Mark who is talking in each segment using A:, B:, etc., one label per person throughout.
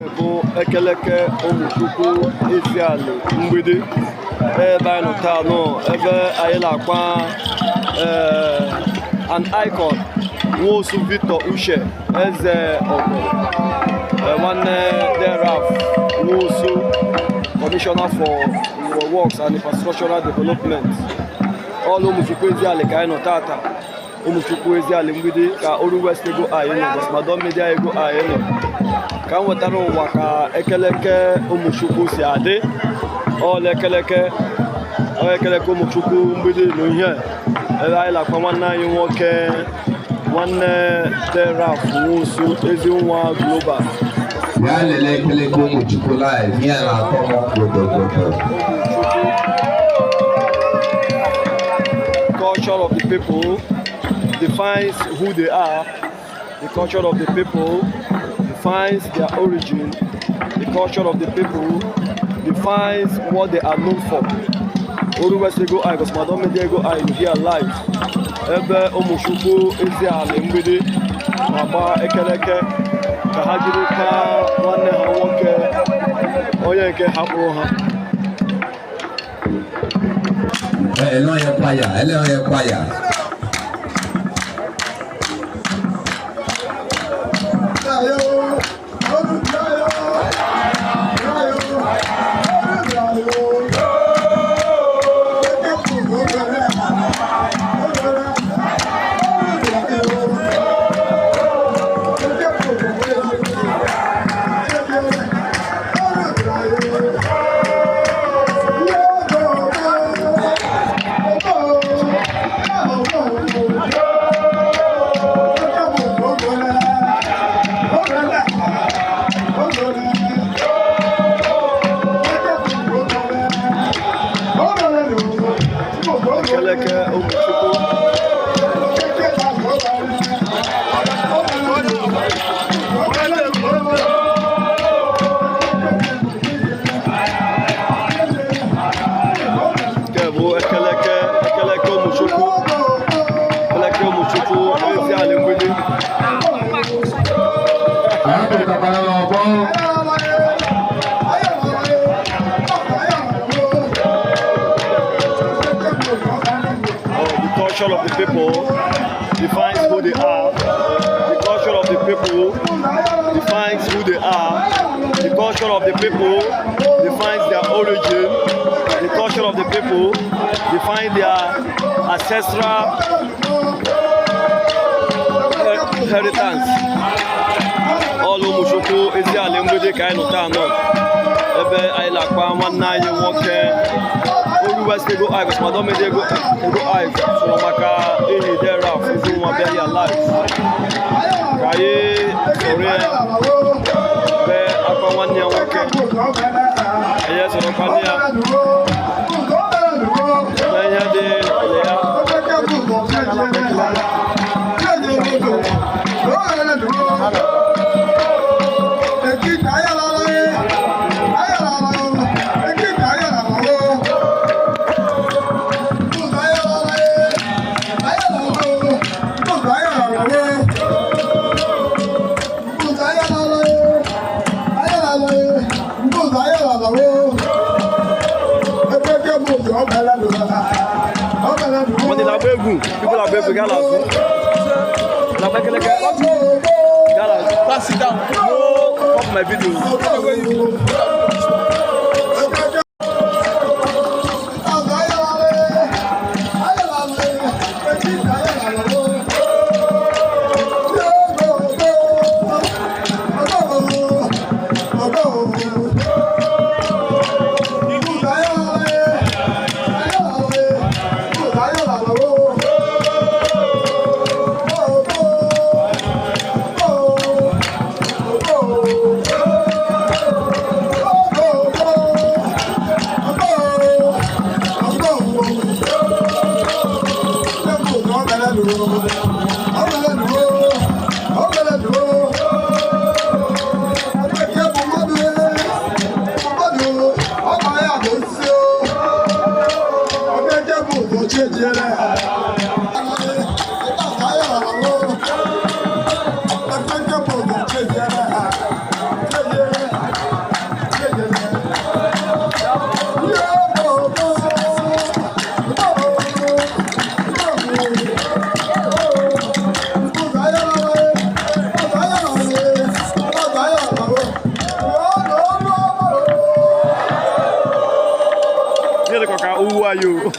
A: bụ ekeleke ụmụchukwu Eziali Mgbidi ebe anyị nọ taa ebe anyị na-akwa an icon Nwosu Victor Uche eze Ogo nwanne Deraf Nwosu Commissioner for Works and Infrastructural Development ọlụ ụmụchukwu Eziali ka anyị nọ tata ụmụchukwu Eziali Mgbidi ka Oru West ego anyị nọ Gosmadon Media ego anyị nọ ka m wetara ụwa ka ekeleke ụmụchukwu si adị ekeleke ụmụchukwu Mgbidi na ihe ebe anyị lakwa nwanne anyị nwoke nwanne Deraf Nwosu ezi nwa global
B: ya lele ekeleke ụmụchukwu live ya na-atọ
A: culture of the people defines who they are. The culture of the people defines their origin. The culture of the people defines what they are known for. Oru West ego I Gosmadon Media ego I will be alive. Ebe ụmụchukwu Eziali Mgbidi na-agba ekeleke ka ha jiri ka nwanne ha nwoke onye nke ha kpụrụ ha.
B: Ele kwaya.
A: The culture of the people defines who they are. The culture of the people defines who they are. The culture of the people defines their origin. The culture of the people defines their ancestral inheritance. All ụmụchukwu Eziali Mgbidi ka anyị nụta anọ ebe anyị lakwa nwanne anyị nwoke Oru West ego I Gosmadon Media ego I sọrọ maka enyi Deraf ezi nwa bịa ya live ka anyị sọrọ ya ebe akwa nwanne ya nwoke anyị sọrọkwa ya ebe ihe dị ya people are baby galas. Galas, sit down. No, off my video. are you?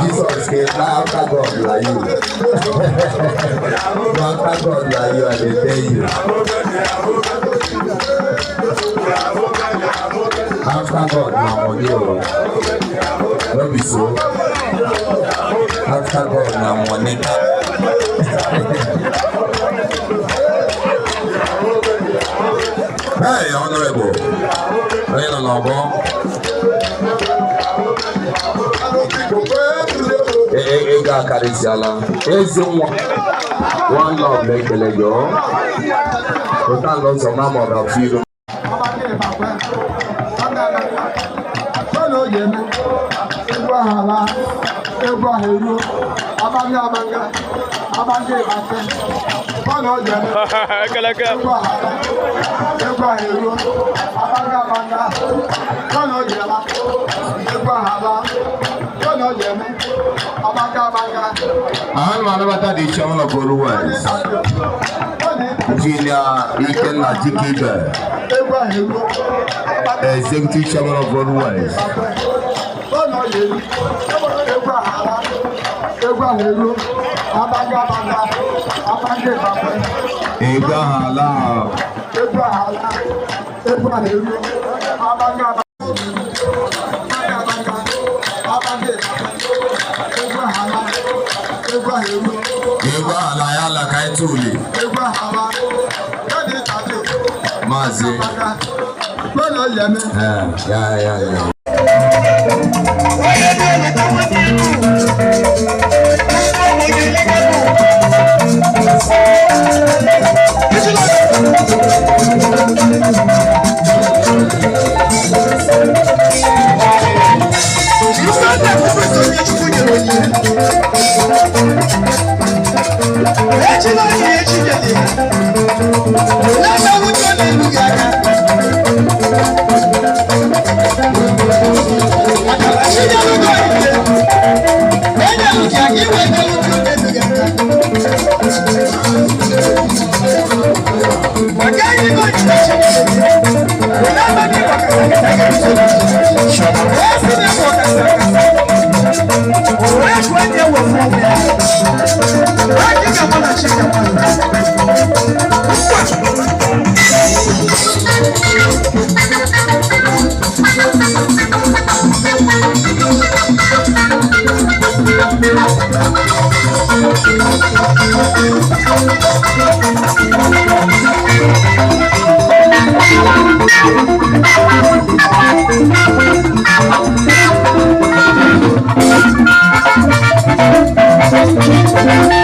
B: Jesus came after God like you. After God like you, I will tell you. After God, now you. Don't be so. After God, now Monica. Hey, honorable. Hey, honorable. Ega karisiala. One love make the lego. We can't lose a mama of you. The channel of Goruwais. Virginia Ikenna Jikibe, Executive Chairman of Goruwais. Mazi. Yeah.
C: Thank you.